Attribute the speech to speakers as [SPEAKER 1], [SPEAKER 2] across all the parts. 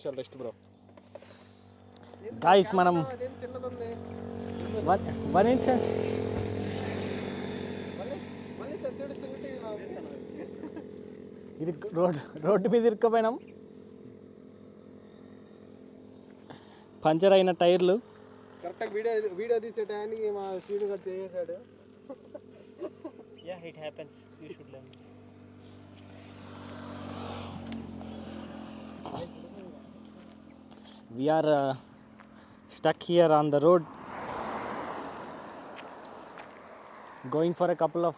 [SPEAKER 1] Rest bro
[SPEAKER 2] guys మనం 1 inch road మీద ఇరుక్కుపోయినాం. Puncture అయిన టైర్లు
[SPEAKER 1] కరెక్ట్గా వీడియో తీసే టైంకి మా స్పీడ్ కట్ చేసాడు.
[SPEAKER 2] Yeah, it happens. You should learn this. We are stuck here on the road, going for a couple of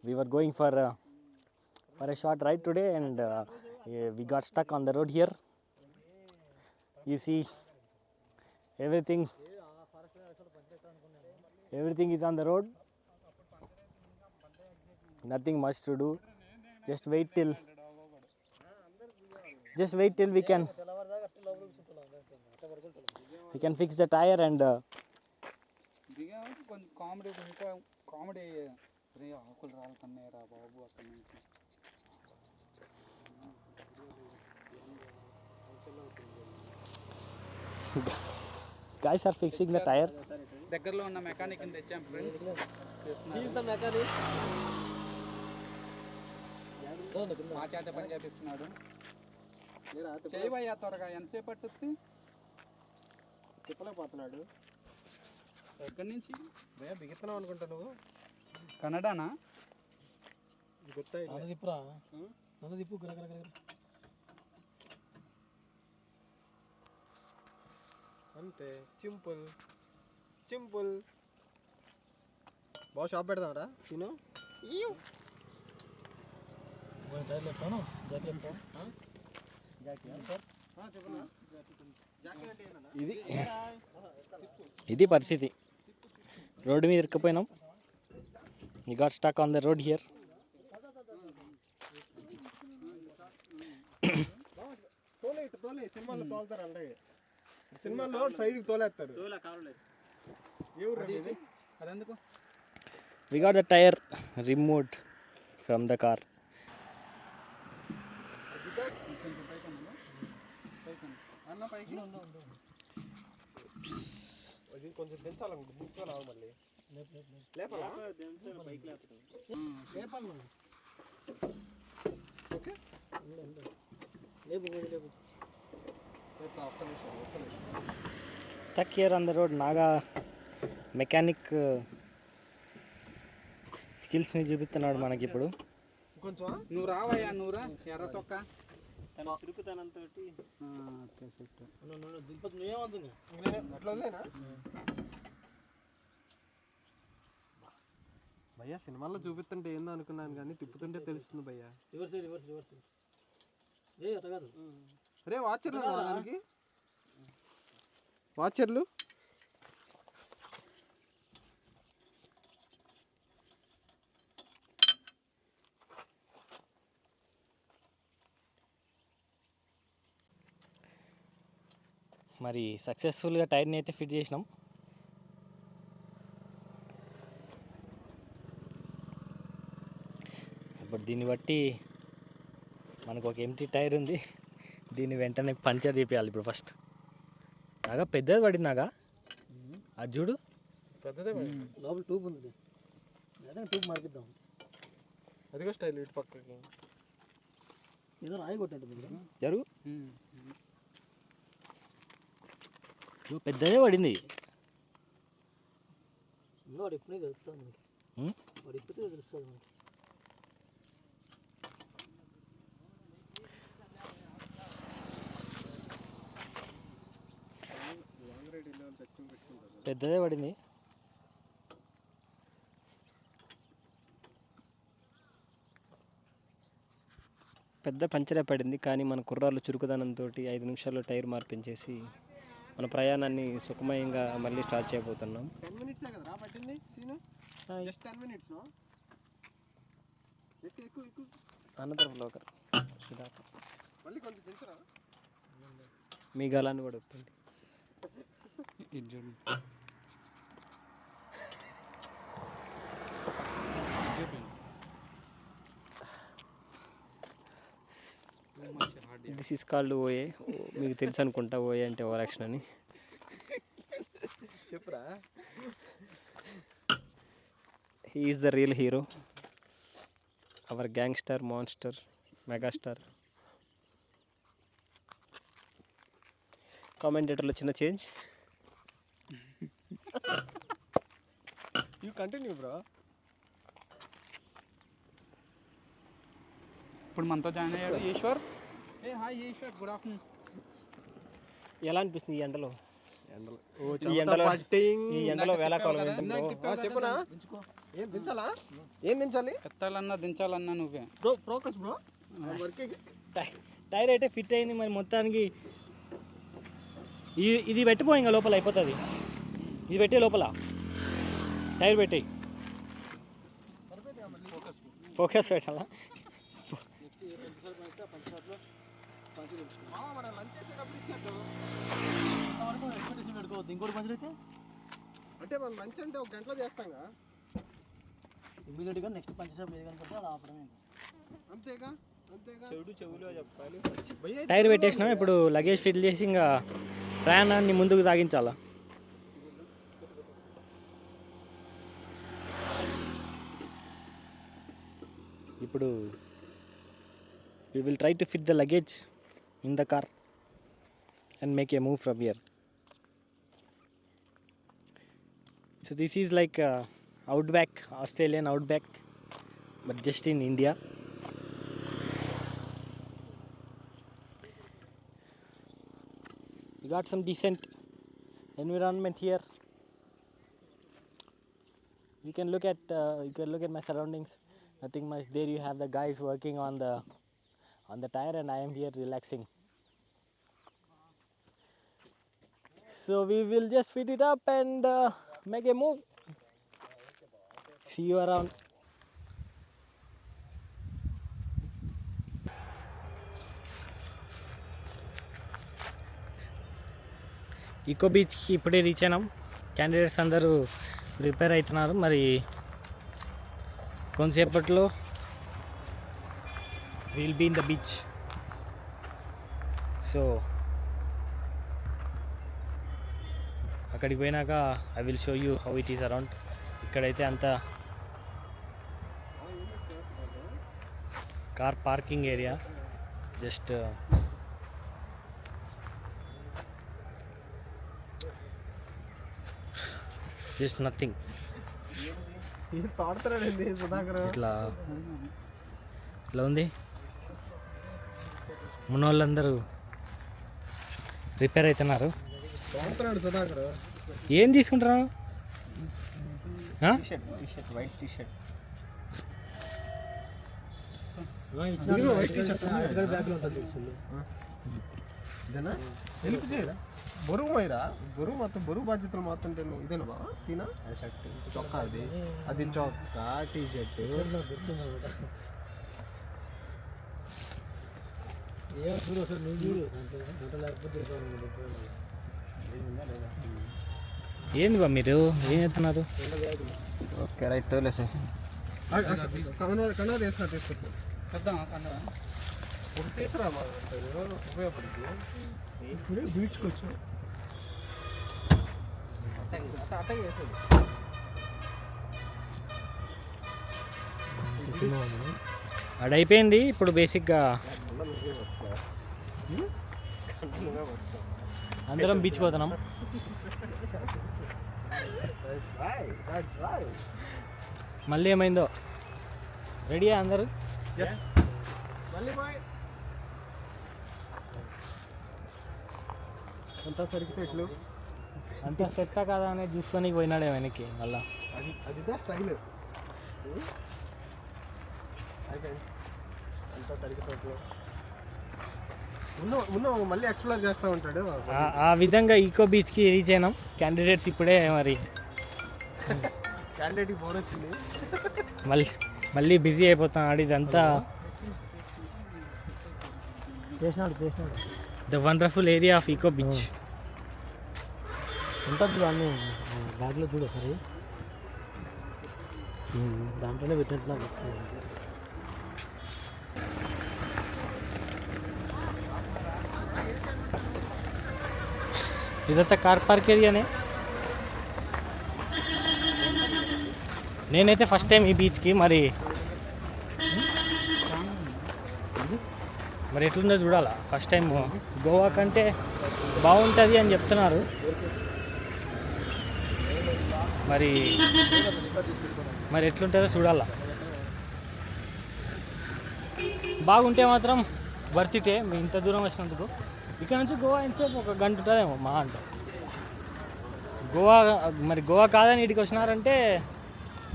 [SPEAKER 2] we were going for a short ride today, and we got stuck on the road here. You see, everything is on the road. Nothing much to do. Just wait till we can fix the tire and guys are fixing the tire.
[SPEAKER 3] దగ్గరలో ఉన్న mechanic ని తెచ్చాం friends.
[SPEAKER 1] He is the mechanic.
[SPEAKER 3] మా చేత పని చేపిస్తున్నాడు. చేయవయ్యా త్వరగా, ఎంతసేపు పట్టుద్ది?
[SPEAKER 1] చెప్పలేకపోతున్నాడు.
[SPEAKER 3] ఎక్కడి నుంచి?
[SPEAKER 1] బిగుతున్నావు అనుకుంటా నువ్వు.
[SPEAKER 3] కన్నడానా?
[SPEAKER 1] అంతే, సింపుల్ బాగా షాప్ పెడదాంరా తిను.
[SPEAKER 2] ఇది పరిస్థితి. రోడ్డు మీద ఇరుక్కుపోయినాం. We got stuck on the road here.
[SPEAKER 1] సినిమాలో తోలుతారు అంటే సినిమాలో సైడ్కి తోలేస్తారు.
[SPEAKER 3] అదెందుకు?
[SPEAKER 2] We got the tire removed from the car.
[SPEAKER 1] కొంచెం దించాలనుకుంటున్నా మళ్ళీ లేపాలా? Okay
[SPEAKER 2] Stuck here on the road. Naga mechanic skills ని చూపిస్తున్నాడు మనకి ఇప్పుడు.
[SPEAKER 1] కొంచెం
[SPEAKER 3] నువ్వు రావయ్యా, నువ్వురా ఎర్ర సొక్క.
[SPEAKER 1] భయ్యా సినిమాల్లో చూపిస్తుంటే ఏందో అనుకున్నాను కానీ తిప్పుతుంటే తెలుస్తుంది భయ్యా. అరే వాచర్లు దానికి వాచర్లు
[SPEAKER 2] మరి సక్సెస్ఫుల్గా టైర్ని అయితే ఫిట్ చేసినాం. ఇప్పుడు దీన్ని బట్టి మనకు ఒక ఎంటీ టైర్ ఉంది. దీన్ని వెంటనే పంచర్ చేయాలి ఇప్పుడు. ఫస్ట్ నాగా పెద్దది పడింది. నాగా అది చూడు,
[SPEAKER 1] పెద్దదే
[SPEAKER 2] లోపల ట్యూబ్ ఉంది. ట్యూబ్ మార్పిద్దాం.
[SPEAKER 1] అదిగో స్టైల్ ఇటు పక్కకి
[SPEAKER 2] ఏదో రాయి కొట్టినట్టు జరుగు. పెద్దదే పడింది. వాడు ఎప్పుడే తెలుస్తుంది మనకి. వాడు ఎప్పుడే తెలుస్తుంది మనకి. పెద్దదే పడింది. పెద్ద పంచరే పడింది, కానీ మన కుర్రాళ్ళు చురుకుదనంతో 5 నిమిషాల్లో టైర్ మార్పించేసి మన ప్రయాణాన్ని సుఖమయంగా మళ్ళీ స్టార్ట్ చేయబోతున్నాం.
[SPEAKER 1] 10 minutes కదరా పట్టింది సీను. Just 10 minutes no. ఎక్కు
[SPEAKER 2] అనంతరం బ్లోకర్ సుధాకర్
[SPEAKER 1] మళ్ళీ కొంచెం దించరా.
[SPEAKER 2] మీ గలాన్ని కూడా ఒప్పండి.
[SPEAKER 3] ఇది చూడు.
[SPEAKER 4] This is called OA. మీకు తెలుసు అనుకుంటా ఓఏ అంటే ఓవర్ యాక్షన్ అని.
[SPEAKER 1] చెప్పురా.
[SPEAKER 4] He is the real hero, our gangster monster megastar. కామెంటేటర్లో చిన్న చేంజ్.
[SPEAKER 1] You continue bro.
[SPEAKER 3] ఇప్పుడు మనతో జాయిన్ అయ్యాడు ఈశ్వర్. ఏ హాయ్ ఈశ్వర్, గుడ్ ఆఫ్టర్నూన్.
[SPEAKER 4] ఎలా అనిపిస్తుంది ఈ ఎండలో?
[SPEAKER 1] ఎండలు
[SPEAKER 4] ఈ ఎండలో
[SPEAKER 1] పట్టింగ్.
[SPEAKER 4] ఈ ఎండలో వేళాకాలం ఏంటో.
[SPEAKER 1] చెప్పునా. ఏం దించాలా? ఏం దించాలి
[SPEAKER 3] ఎత్తాలన్నా దించాలన్నా నువ్వే.
[SPEAKER 1] Bro? Focus bro. Working.
[SPEAKER 2] Tyre అయితే ఫిట్ అయింది మరి మొత్తానికి. ఇది పెట్టిపో, ఇంకా లోపల అయిపోతుంది. ఇది పెట్టే లోపల టైర్ పెట్టి ఫోకస్ పెట్టాలా?
[SPEAKER 1] మనం లంచ్ చేసేటప్పుడు ఇచ్చేద్దాం.
[SPEAKER 2] ఇంకోటి పంచర్ అయితే
[SPEAKER 1] అంటే మనం లంచ్ అంటే 1 గంటలో చేస్తాంగా.
[SPEAKER 2] ఇమీడియట్గా నెక్స్ట్ పంచర్ షాప్ ఏది కనుక అలా ఆపడమే.
[SPEAKER 1] అంతేగా అంతేగా.
[SPEAKER 4] చెవులో చెప్పాలి.
[SPEAKER 2] టైర్ పెట్టేసినాం. ఇప్పుడు లగేజ్ ఫిల్ చేసి ఇంకా ప్రయాణాన్ని ముందుకు సాగించాలా. ఇప్పుడు we will try to fit the luggage in the car and make a move from here. So this is like outback, Australian outback, but just in India. We got some decent environment here. You can look at my surroundings. Nothing much. There you have the guys working on the tire, and I am here relaxing. So we will just fit it up and make a move. See you around. Eco బీచ్కి ఇప్పుడే reach అయినాం. Candidates అందరూ prepare అవుతున్నారు. మరి కొంతసేపట్లో will be in the beach. So అక్కడికి పోయినాక I will show you how it is around. ఇక్కడైతే అంతా car parking area. Just nothing.
[SPEAKER 1] తోడుతున్నాడండి సుధాకర్.
[SPEAKER 2] ఇట్లా ఉంది. మున్నోళ్ళందరూ రిపేర్ అవుతున్నారు.
[SPEAKER 1] తోడుతున్నాడు సుధాకర్.
[SPEAKER 2] ఏం తీసుకుంటారా?
[SPEAKER 4] White T shirt.
[SPEAKER 1] బరువు మైరా, బరువు మొత్తం బరువు బాధ్యతలు మొత్తం ఇదేనా బాబా? తినా చొక్కా, అది చొక్కా, టీ షర్ట్.
[SPEAKER 2] ఏంది బా మీరు ఏం చేస్తున్నారు?
[SPEAKER 4] Okay right.
[SPEAKER 1] కన్నా వేసిన తీసుకొచ్చు
[SPEAKER 3] వద్దామా కన్నడ?
[SPEAKER 1] ఒక తీసుకురా ఉపయోగపడుతుంది. ఇప్పుడే బీచ్కి వచ్చాం. అట్టగా వేసేది.
[SPEAKER 2] అది అయిపోయింది. ఇప్పుడు బేసిక్గా అందరం బీచ్ పోతున్నాం. మళ్ళీ ఏమైందో. రెడీయా అందరూ?
[SPEAKER 1] అంతా సరిగ్గా ఎట్లు
[SPEAKER 2] అంత సెట్టా కదా అనేది చూసుకొని పోయినాడే వెనక్కి మళ్ళా.
[SPEAKER 1] అది స్టైల్. అంతా సరిగ్గా ముందు మళ్ళీ ఎక్స్ప్లోర్ చేస్తూ ఉంటాడు.
[SPEAKER 2] ఆ విధంగా ఈకో బీచ్కి రీచ్ అయినాం. క్యాండిడేట్స్ ఇప్పుడే మరి
[SPEAKER 1] క్యాండిడేట్కి ఫోన్ వచ్చింది.
[SPEAKER 2] మళ్ళీ బిజీ అయిపోతాం. ఇదంతా
[SPEAKER 4] చేసినాడు.
[SPEAKER 2] The wonderful area of eco beach.
[SPEAKER 4] ఉంటుంది కానీ బ్యాగ్లో చూడు సరే, దాంట్లోనే పెట్టినట్టు.
[SPEAKER 2] ఇదంతా కార్ పార్క్ ఏరియానే. నేనైతే ఫస్ట్ టైం ఈ బీచ్కి, మరి ఎట్లుందో చూడాలా. ఫస్ట్ టైం గోవా కంటే బాగుంటుంది అని చెప్తున్నారు. మరి ఎట్లుంటుందో చూడాలా. బాగుంటే మాత్రం వర్తిటే. మీ ఇంత దూరం వచ్చినందుకు. ఇక్కడ నుంచి గోవా ఎంతసేపు, ఒక గంట ఉంటుందేమో మా అంటే. గోవా కాదని ఇటుకి వచ్చినారంటే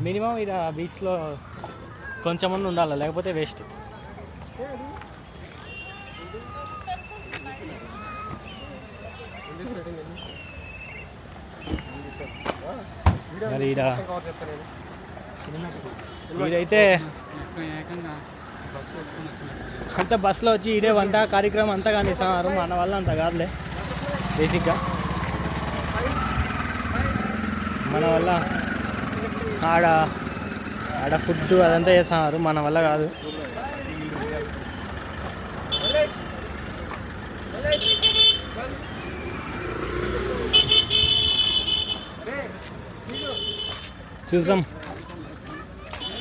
[SPEAKER 2] మినిమం ఇది బీచ్లో కొంచెం మంది ఉండాలి, లేకపోతే వేస్ట్. మరి ఇదైతే అంత బస్సులో వచ్చి ఇదే వంట కార్యక్రమం అంతా కానీ ఇస్తున్నారు. మన వల్ల అంత కాదులే, బేసిక్గా మన వల్ల ఆడ ఫుడ్ అదంతా చేస్తున్నారు, మన వల్ల కాదు. చూసాం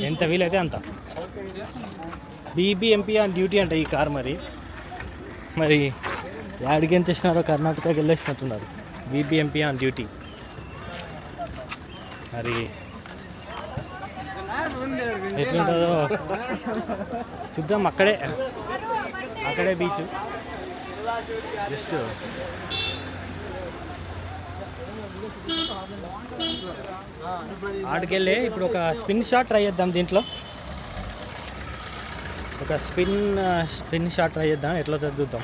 [SPEAKER 2] ఎంత వీలైతే అంత. బీబీఎంపీ ఆన్ డ్యూటీ అంట ఈ కార్. మరి యాడికి ఎంత ఇచ్చినారో కర్ణాటకకి వెళ్ళేసినట్టున్నారు. BBMP on duty. మరి ఎట్లుంటుందో చూద్దాం. అక్కడే బీచ్. జస్ట్ ఆడికెళ్ళి ఇప్పుడు ఒక స్పిన్ షాట్ ట్రై చేద్దాం. దీంట్లో ఒక స్పిన్ షాట్ ట్రై చేద్దాం, ఎట్లా చదువుతాం.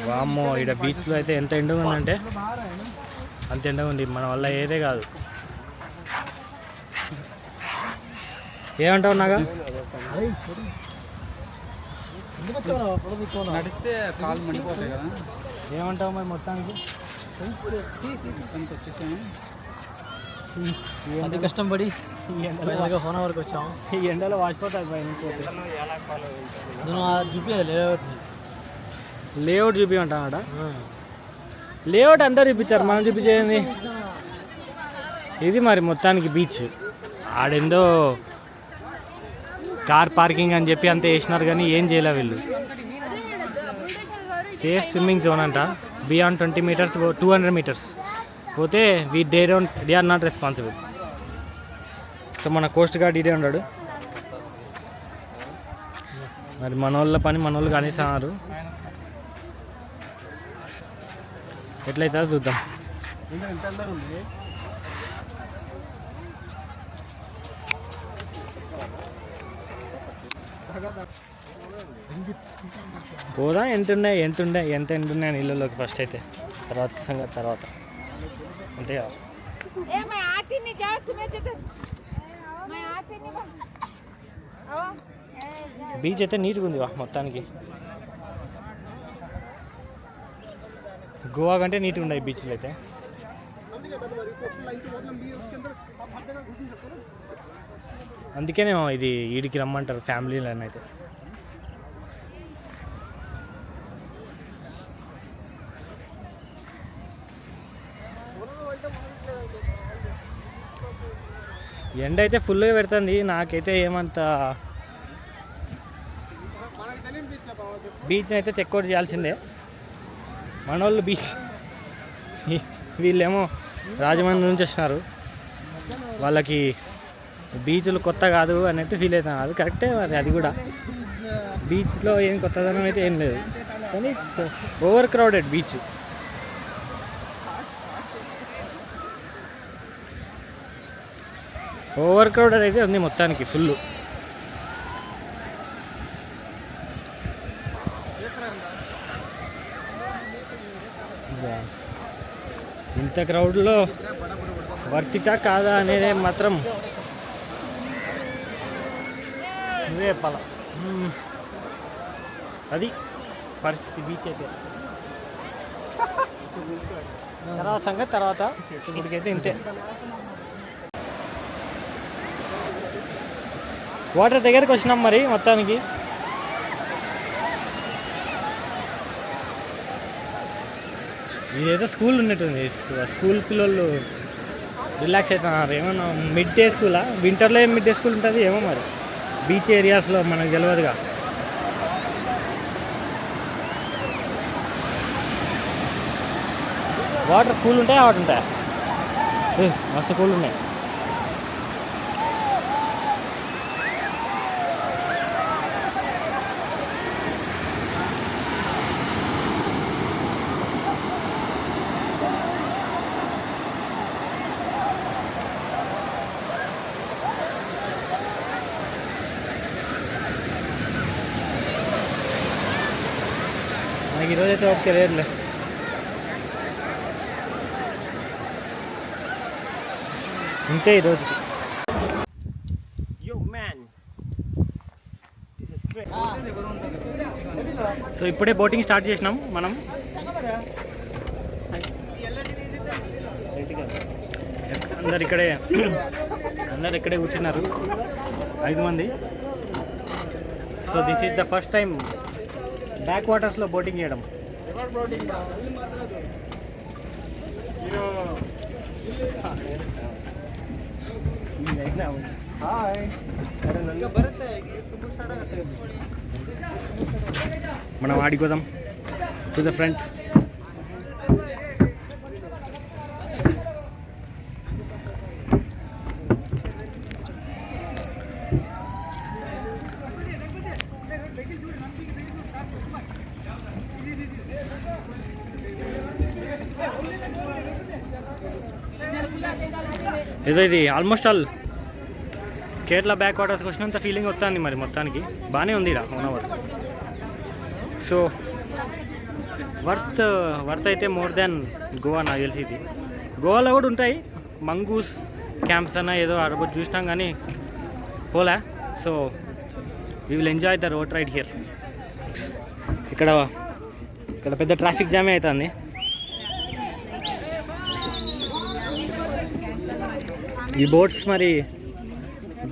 [SPEAKER 2] వామ్మో, ఇక్కడ బీచ్లో అయితే ఎంత ఎండగా ఉందంటే అంత ఎండగా ఉంది. మన వల్ల ఏదే కాదు. ఏమంటావు నాగా?
[SPEAKER 3] నడిస్తే కాలు మండిపోతాయి కదా.
[SPEAKER 2] ఏమంటావు మరి మొత్తానికి? అంత కష్టం పడి ఈ ఎండలో ఫోన్ వరకు వచ్చాము. ఈ ఎండలో వాచిపోతాయి ఇంకోటి లేఅవుట్ చూపించమంటాడ. లేఅవుట్ అందరు చూపించారు, మనం చూపించేది ఇది. మరి మొత్తానికి బీచ్ ఆడెందో కార్ పార్కింగ్ అని చెప్పి అంతే వేసినారు, కానీ ఏం చేయలే వీళ్ళు. సేఫ్ స్విమ్మింగ్ జోన్ అంట. బియాండ్ 20 meters 200 meters పోతే they are not responsible. So మన కోస్ట్ గార్డ్ ఇదే ఉన్నాడు. మరి మన వాళ్ళ పని మన వాళ్ళు కానిస్తున్నారు. ఎట్లయితే చూద్దాం. పోదా ఎంత ఎండున్నాయి నీళ్ళలోకి ఫస్ట్ అయితే, తర్వాత సంగతి తర్వాత. అంతే కదా. బీచ్ అయితే నీట్గా ఉంది మొత్తానికి. గోవా కంటే నీట్గా ఉన్నాయి బీచ్లు అయితే. అందుకేనేమో ఇది ఈడికి రమ్మంటారు ఫ్యామిలీలను అయితే. ఎండ అయితే ఫుల్గా పెడుతుంది. నాకైతే ఏమంత బీచ్ని అయితే చెక్అవుట్ చేయాల్సిందే. మన వాళ్ళు వీళ్ళేమో రాజమండ్రి నుంచి వచ్చినారు, వాళ్ళకి బీచ్లు కొత్త కాదు అన్నట్టు ఫీల్ అవుతున్నారు. అది కరెక్టే మరి, అది కూడా బీచ్లో ఏం కొత్తదనం అయితే ఏం లేదు, కానీ over crowded beach. Over crowded అయితే ఉంది మొత్తానికి ఫుల్. ఇంత క్రౌడ్లో వర్తిటా కాదా అనేది మాత్రం నువ్వే చెప్పాల. అది పరిస్థితి బీచ్ అయితే. తర్వాత సంగతి తర్వాత, ఇప్పటికైతే ఇంతే. వాటర్ దగ్గరికి వచ్చినాం మరి మొత్తానికి. ఇదేదో స్కూల్ ఉన్నట్టుంది. స్కూల్ పిల్లలు రిలాక్స్ అవుతున్నారు. ఏమన్నా మిడ్ డే స్కూలా? వింటర్లో ఏం మిడ్ డే స్కూల్ ఉంటుంది ఏమో మరి. బీచ్ ఏరియాస్లో మనకు తెలియదుగా. వాటర్ కూల్ ఉంటాయా? హాట్ ఉంటాయా? మస్తు కూల్ ఉన్నాయి. నాకు ఈరోజైతే ఓకే లేదులే. ఇంతే ఈరోజుకి. సో ఇప్పుడే బోటింగ్ స్టార్ట్ చేసినాం మనం. అందరు ఇక్కడే కూర్చున్నారు 5 మంది. So this is the first time back వాటర్స్లో బోటింగ్ చేయడం. మనం ఆడిపోదాం టు ద ఫ్రంట్. ఏదో ఇది ఆల్మోస్ట్ ఆల్ కేరళ బ్యాక్ వాటర్స్కి వచ్చినంత ఫీలింగ్ వస్తుంది మరి. మొత్తానికి బాగానే ఉంది ఇక్కడ 1 అవర్. సో వర్త్ అయితే మోర్ దాన్ గోవా నాకు తెలిసి. ఇది గోవాలో కూడా ఉంటాయి మంగూస్ క్యాంప్స్ అన్న ఏదో ఆ రోజు చూసినాం కానీ పోలే. So we will enjoy the road ride here. ఇక్కడ పెద్ద ట్రాఫిక్ జామే అవుతుంది. ఈ బోట్స్ మరి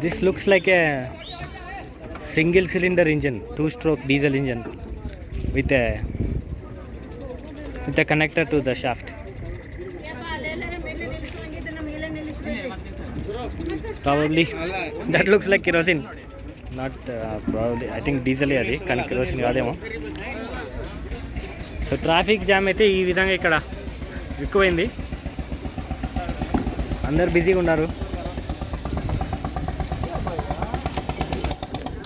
[SPEAKER 2] this looks like a single cylinder engine, 2-stroke diesel engine with a connector to the shaft. Probably that looks like kerosene. Not probably, I think diesel adi కానీ kerosene కాదేమో. So traffic jam అయితే ఈ విధంగా ఇక్కడ ఎక్కువైంది. అందరు బిజీగా ఉన్నారు.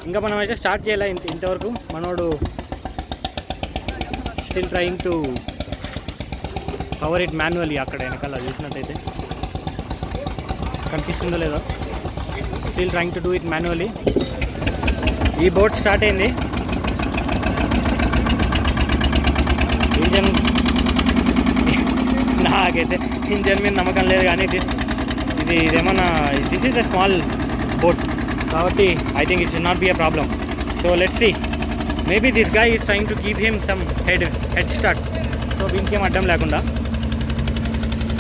[SPEAKER 2] ఇంకా మనం అయితే స్టార్ట్ చేయాలి ఇంతవరకు. మనోడు still trying to power it manually. అక్కడ వెనకాల చూసినట్టయితే కనిపిస్తుందో లేదో. Still trying to do it manually. ఈ బోట్ స్టార్ట్ అయింది. ఇంజన్ నాకైతే ఇంజన్ మీద నమ్మకం లేదు కానీ ఇదేమన్నా this is a small boat కాబట్టి I think it should not be a problem. So let's see. Maybe this guy is trying to give him some head start. So దీనికేం అడ్డం లేకుండా.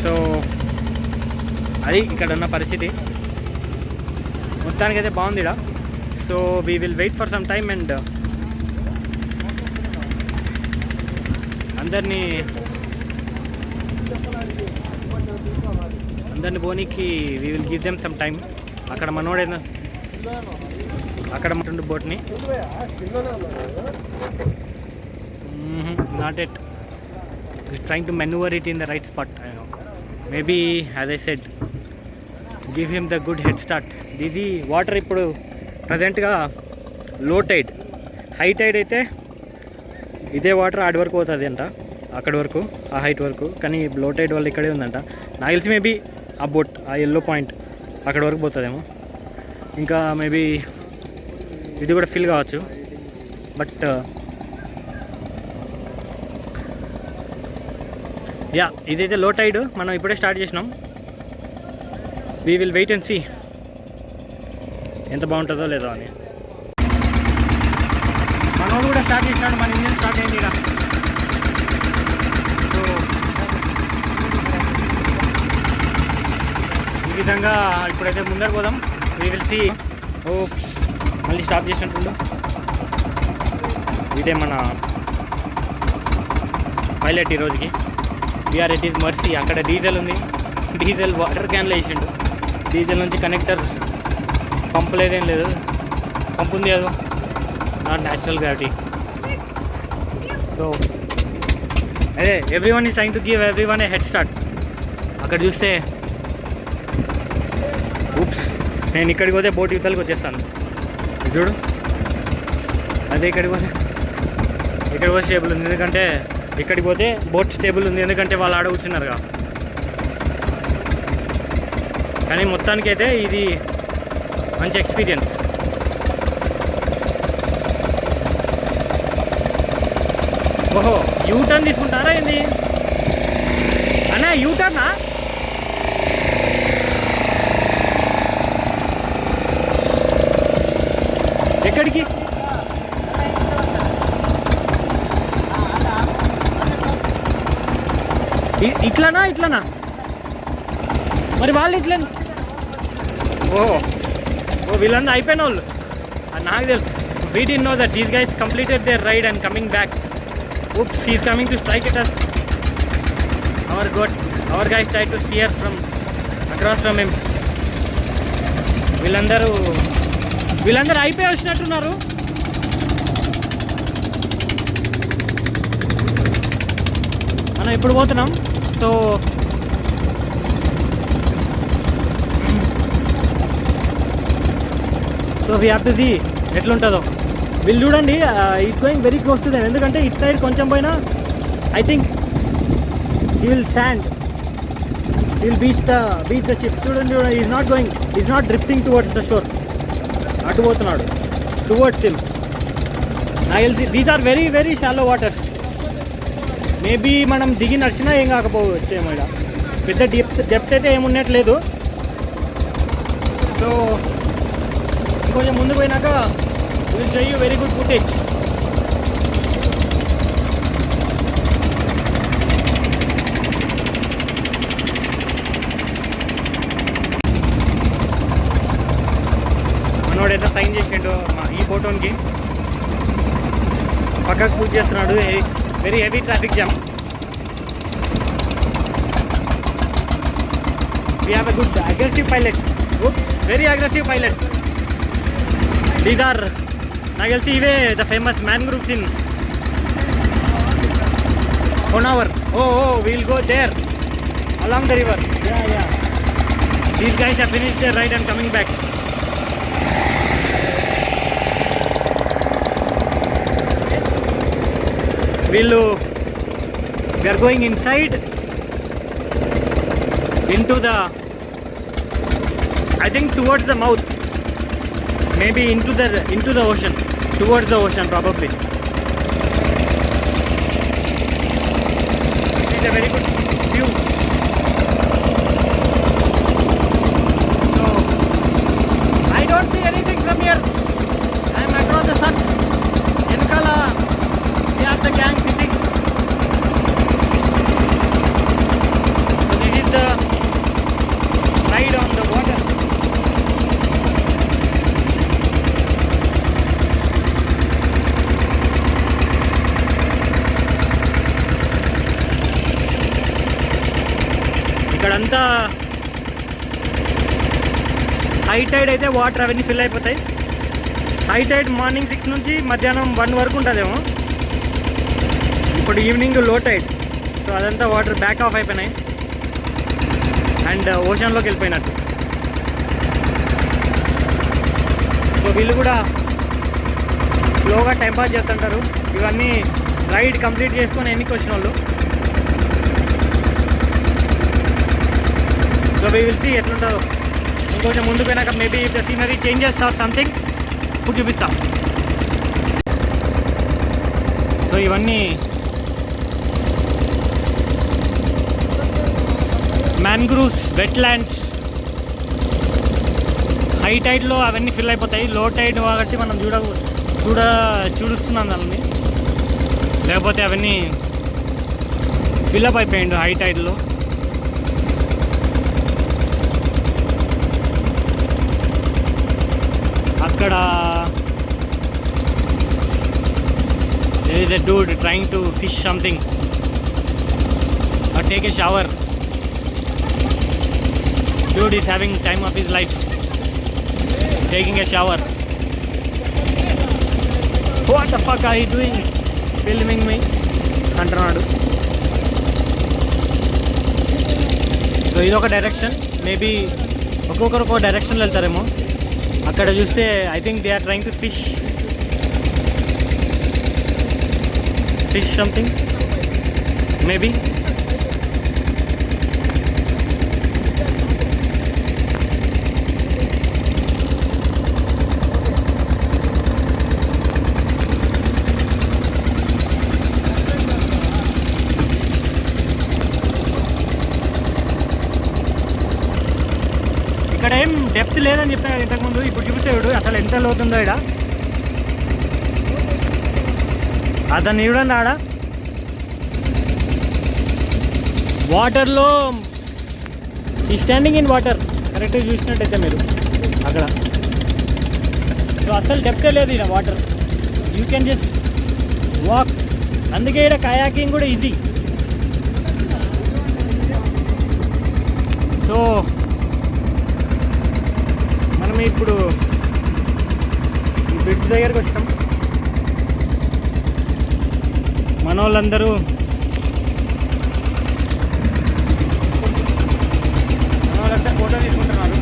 [SPEAKER 2] సో అది ఇక్కడ ఉన్న పరిస్థితి. మొత్తానికైతే బాగుంది ఇక్కడ. So we will wait for some time and అందరినీ పోనీకి we will give them some time. అక్కడ మనోడైనా అక్కడ మటుండు బోట్ని not at trying to manoeuvre it in the right spot. Maybe as I said give him the good head start. ఇది water ఇప్పుడు ప్రజెంట్గా లో టైడ్. హై టైడ్ అయితే ఇదే వాటర్ ఆడి వరకు పోతుంది అంట, అక్కడి వరకు ఆ హైట్ వరకు. కానీ లో టైడ్ వల్ల ఇక్కడే ఉందంట. నాకు తెలిసి మేబీ ఆ బోట్ ఆ ఎల్లో పాయింట్ అక్కడి వరకు పోతుందేమో. ఇంకా మేబీ ఇది కూడా ఫిల్ కావచ్చు. బట్ యా ఇదైతే లో టైడ్. మనం ఇప్పుడే స్టార్ట్ చేసినాం. We will wait and see ఎంత బాగుంటుందో లేదో అని. మనోడు కూడా స్టార్ట్ చేసినాడు, మన ఇంజన్ స్టార్ట్ అయింది ఇక్కడ. సో ఈ విధంగా ఇప్పుడైతే ముందర పోదాం. We will see. ఓప్స్, మళ్ళీ స్టాప్ చేసినట్టుండు. ఇదే మన పైలట్ ఈ రోజుకి. We are at his mercy. అక్కడ డీజిల్ ఉంది, డీజిల్ వాటర్ క్యాన్లో వేసిండు. డీజిల్ నుంచి కనెక్టర్ పంపు లేదేం లేదు, పంపు ఉంది అది నాట్ న్యాచురల్ గ్రావిటీ. సో అదే every one is trying to give every one A head start. అక్కడ చూస్తే ఊప్స్, నేను ఇక్కడికి పోతే బోట్ యువతలకి వచ్చేస్తాను. చూడు, అదే ఇక్కడికి పోతే స్టేబుల్ ఉంది, ఎందుకంటే ఇక్కడికి పోతే బోట్ స్టేబుల్ ఉంది, ఎందుకంటే వాళ్ళు ఆడ కూర్చున్నారుగా. కానీ మొత్తానికైతే ఇది మంచి ఎక్స్పీరియన్స్. ఓహో, యూటర్న్ తీసుకుంటారా ఏంది అన్నా? యూటర్నా? ఎక్కడికి? ఇట్లానా? మరి వాళ్ళు ఇట్లా? ఓహో, వీళ్ళందరూ అయిపోయిన వాళ్ళు. నాకు తెలుసు. We do know that these guys completed their ride and coming back. Oops, he is coming to strike at us. Our guys tried to steer from across from him. వీళ్ళందరూ అయిపోయి వచ్చినట్టున్నారు. మనం ఇప్పుడు పోతున్నాం. So we have to see ఎట్లుంటుందో. వీళ్ళు చూడండి, it going very close to them. ఎందుకంటే ఇట్ సైడ్ కొంచెం పోయినా I think he will sand, he will beach the ship. చూడండి, is not drifting towards the shore. అటు పోతున్నాడు టువర్డ్స్ హిమ్. నాకు తెలిసి these are very very shallow waters. Maybe మనం దిగి నడిచినా ఏం కాకపోవచ్చు ఏమో. ఇక్కడ పెద్ద డెప్త్ అయితే ఏమున్నట్లేదు. సో ఇంకొంచెం ముందుకు పోయినాక will show you very good footage. మనోడైతే సైన్ చేసిండు ఈ ఫోటోకి, పక్కకు పూజ చేస్తున్నాడు. Very heavy traffic jam. We have a good aggressive pilot. Oops, very aggressive pilot. These are, నాకు తెలిసి ఇవే the famous mangroves in Honavar. We'll go there along the river. Yeah. These guys have finished their ride and coming back. We are going inside into the, I think towards the mouth, maybe into the ocean, towards the ocean probably. It's a very good view. So I don't see anything from here. I am across the sun. Enkala we are the gang sitting. So this is the ride on the water. ఇక్కడంతా high Tide అయితే water అవన్నీ fill అయిపోతాయి. High Tide morning 6 నుంచి మధ్యాహ్నం 1 వరకు ఉంటుందేమో. ఇప్పుడు evening లో టైడ్. సో అదంతా వాటర్ బ్యాక్ ఆఫ్ అయిపోయినాయి అండ్ ఓషన్లోకి వెళ్ళిపోయినట్టు. సో వీళ్ళు కూడా స్లోగా టైం పాస్ చేస్తుంటారు. ఇవన్నీ రైడ్ కంప్లీట్ చేసుకొని ఎన్నికి వచ్చిన వాళ్ళు. సో వీ విల్ సీ ఎట్లుంటుందో. ఇంకొంచెం ముందుకు పోయినాక maybe if the scenery changes or something ఇప్పుడు చూపిస్తాం. సో ఇవన్నీ మ్యాంగ్రూవ్స్, వెట్లాండ్స్. హై టైడ్లో అవన్నీ ఫిల్ అయిపోతాయి. లో టైడ్ కాబట్టి మనం చూడుస్తున్నాను దాన్ని, లేకపోతే అవన్నీ ఫిల్అప్ అయిపోయిండు హై టైడ్లో. అక్కడ there is a dude trying to fish something or take a shower. Dude is having time of his life, taking a shower. What the fuck are you doing? Filming me అంటున్నాడు. So ఇదొక direction, maybe ఒక్కొక్కరు ఒక్కొక్క డైరెక్షన్లో వెళ్తారేమో. అక్కడ చూస్తే I think they are trying to fish something maybe. ఇక్కడ ఏం డెప్త్ లేదని చెప్పాను కదా ఇంతకుముందు. ఇప్పుడు చూసాడు అసలు ఎంత లోతుందో ఇక్కడ. అతను చూడండి ఆడ వాటర్లో, ఈ స్టాండింగ్ ఇన్ వాటర్ కరెక్ట్గా చూసినట్టయితే మీరు అక్కడ. సో అసలు డెప్తే లేదు ఇక్కడ water, you can just walk. అందుకే ఇక్కడ కయాకింగ్ కూడా ఈజీ. సో మనం ఇప్పుడు ఈ బ్రిడ్జ్ దగ్గరకు వచ్చాం. మన వాళ్ళందరూ ఫోటో తీసుకుంటున్నారు.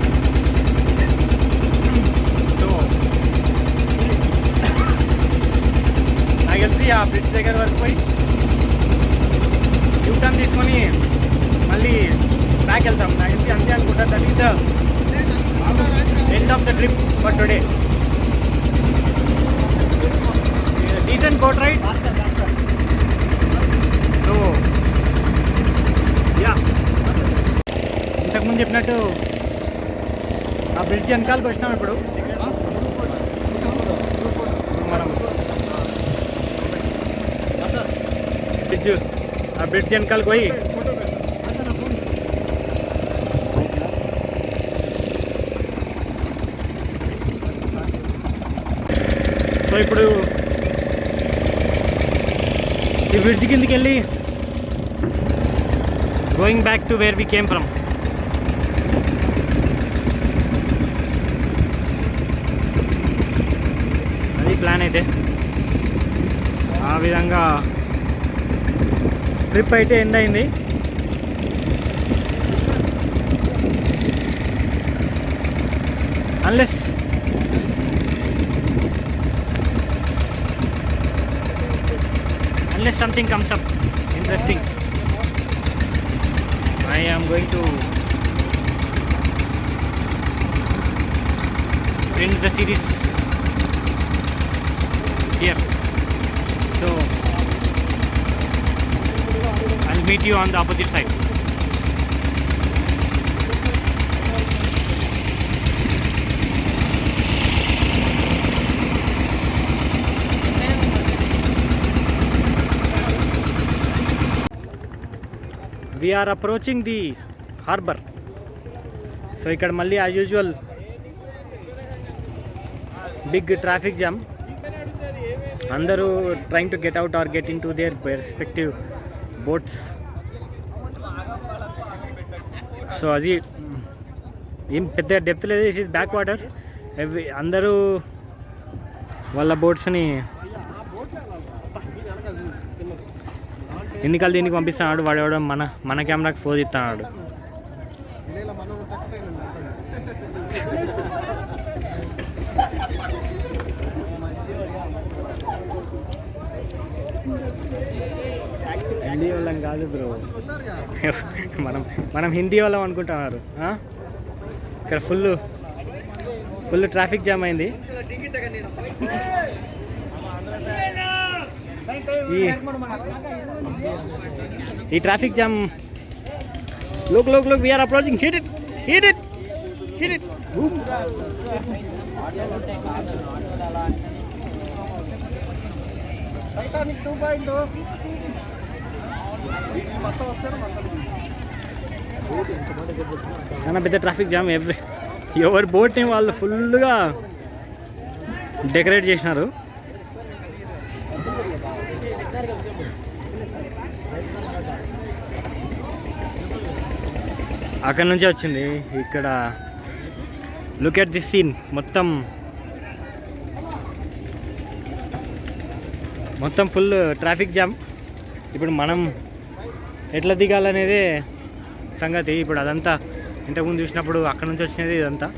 [SPEAKER 2] సో నాకు తెలిసి ఆ బ్రిడ్జ్ దగ్గర వరకు పోయి యూటర్న్ తీసుకొని మళ్ళీ బ్యాక్ వెళ్తాం. నాకు తెలిసి అంతే అనుకుంటా. That is the end of the trip for today. Decent boat ride. So yeah, ఇంతకుముందు చెప్పినట్టు ఆ బ్రిడ్జ్ వెనకాలకు వచ్చినాం. ఇప్పుడు మనం ఆ బ్రిడ్జ్ వెనకాలకు పోయి సో ఇప్పుడు ఈ బ్రిడ్జ్ కిందకి వెళ్ళి going back to where we came from. అది ప్లాన్ అయితే. ఆ విధంగా ట్రిప్ అయితే ఎండ్ అయింది. Unless something comes up interesting, I am going to end the series here. So I'll meet you on the opposite side. We are approaching the harbor. So ఇక్కడ మళ్ళీ as usual big traffic jam. అందరూ trying to get out or get in to their respective boats. So అది ఏం పెద్ద depth లేదు. This is back waters. అందరూ వాళ్ళ బోట్స్ని ఎన్నికలు దీనికి పంపిస్తున్నాడు. వాడు మన కెమెరాకి ఫోన్ ఇస్తున్నాడు. హిందీ వాళ్ళం కాదు బ్రో, మనం హిందీ వాళ్ళం అనుకుంటున్నారు. ఇక్కడ ఫుల్ ట్రాఫిక్ జామ్ అయింది. ఈ traffic jam look we are approaching. Hit it boom.
[SPEAKER 1] Titanic 2.0 మొత్తం వచ్చారు మొత్తం.
[SPEAKER 2] చాలా పెద్ద ట్రాఫిక్ జామ్. ఎవరి బోట్ని వాళ్ళు ఫుల్గా డెకరేట్ చేసినారు. అక్కడ నుంచే వచ్చింది. ఇక్కడ లుక్ ఎట్ దిస్ సీన్. మొత్తం ఫుల్ ట్రాఫిక్ జామ్. ఇప్పుడు మనం ఎట్లా దిగాలనేదే సంగతి. ఇప్పుడు అదంతా ఇంతకుముందు చూసినప్పుడు అక్కడ నుంచి వచ్చినది ఇదంతా.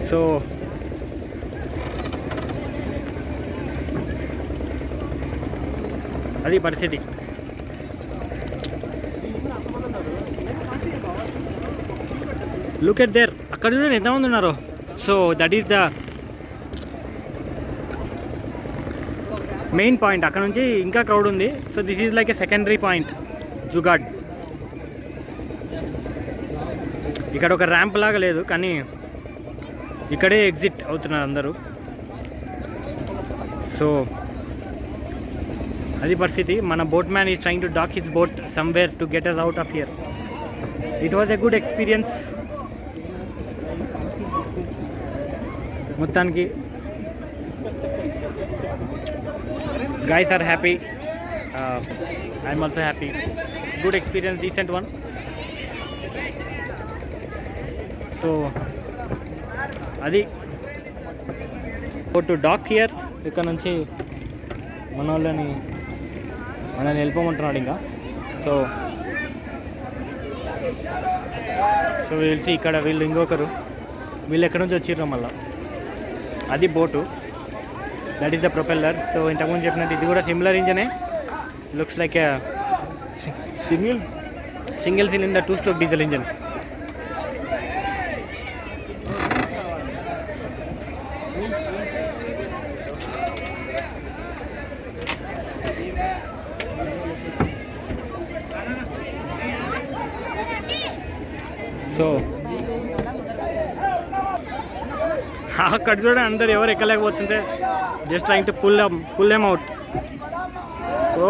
[SPEAKER 2] సో అది పరిస్థితి. Look at there. అక్కడ చూడండి ఎంతమంది ఉన్నారు. So that is the main point. అక్కడ నుంచి ఇంకా క్రౌడ్ ఉంది. So this is like a secondary point, jugaad. ఇక్కడ ఒక ర్యాంప్ లాగా లేదు, కానీ ఇక్కడే ఎగ్జిట్ అవుతున్నారు అందరూ. సో అది పరిస్థితి. మన boat man is trying to dock his boat somewhere to get us out of here. It was a good experience. మొత్తానికి guys are happy. I'm also happy. Good experience, decent one. So adi go to dock here. ఇక్కడ నుంచి మనల్ని వెళ్ళిపోమంటున్నాడు ఇంకా. So తెలిసి ఇక్కడ వీళ్ళు ఇంకొకరు వీళ్ళు ఎక్కడి నుంచి వచ్చిర్రు మళ్ళీ. అది boat. That is the propeller. So ఇంతకుముందు చెప్పినట్టు ఇది కూడా సిమిలర్ ఇంజనే. Looks like a single cylinder 2-stroke diesel engine. So అక్కడ చూడండి అందరు ఎవరు ఎక్కలేకపోతుంటే just trying to pull them out. ఓ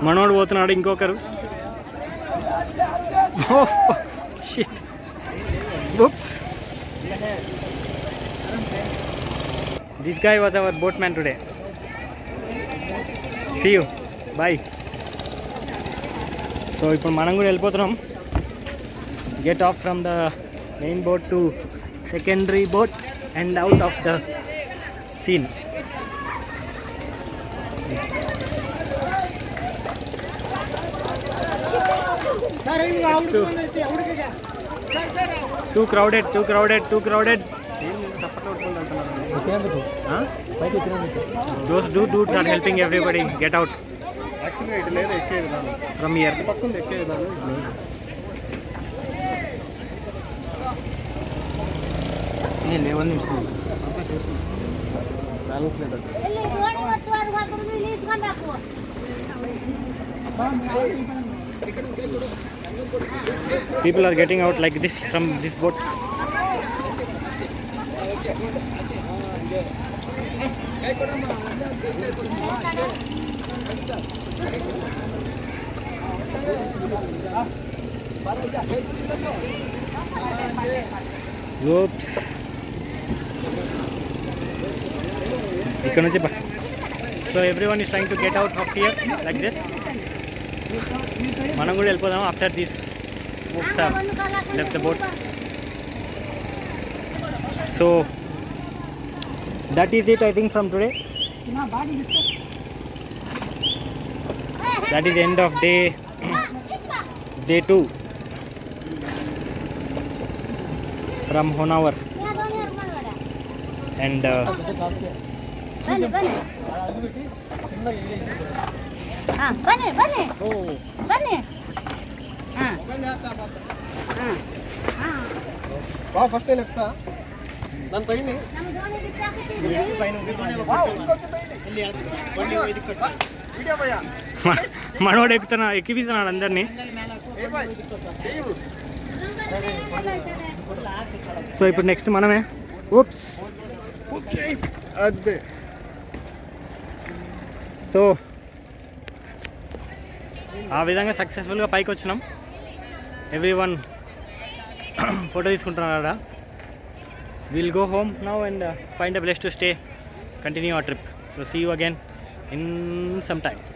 [SPEAKER 2] మనోడు పోతున్నాడు. ఇంకొకరు shit. Oops. This guy was our boatman today. See you. Bye. So ఇప్పుడు మనం కూడా వెళ్ళిపోతున్నాం. Get off from the main boat to secondary boat and out of the scene. Too crowded. Those dudes are helping everybody get out
[SPEAKER 1] యాక్చువల్గా ఇటు లేదు ఎక్కే విధానం.
[SPEAKER 2] from here.
[SPEAKER 1] పక్కన ఎక్కే విధానం
[SPEAKER 2] లేవని
[SPEAKER 1] బ్యాలెన్స్ లేదు.
[SPEAKER 2] People are getting out like this from this boat. Oops. ఇక్కడ నుంచి so everyone is trying to get out of here like this. మనం కూడా వెళ్ళిపోదాం after this folks have left the boat. So that is it, I think, from today. That is the end of day 2 from Honavar. And
[SPEAKER 1] first నేను ఎక్కుతా దాని తగిలి video భయ్యా
[SPEAKER 2] మనోడు ఎక్కిపిస్తున్నాడు అందరినీ.
[SPEAKER 1] ఏ భాయ్ చెయ్యు.
[SPEAKER 2] సో ఇప్పుడు నెక్స్ట్ మనమే. ఊప్స్.
[SPEAKER 1] అదే
[SPEAKER 2] సో ఆ విధంగా సక్సెస్ఫుల్గా పైకి వచ్చినాం. ఎవ్రీవన్ ఫోటో తీసుకుంటున్నారా? Will go home now and find a place to stay, continue our trip. So see you again in some time.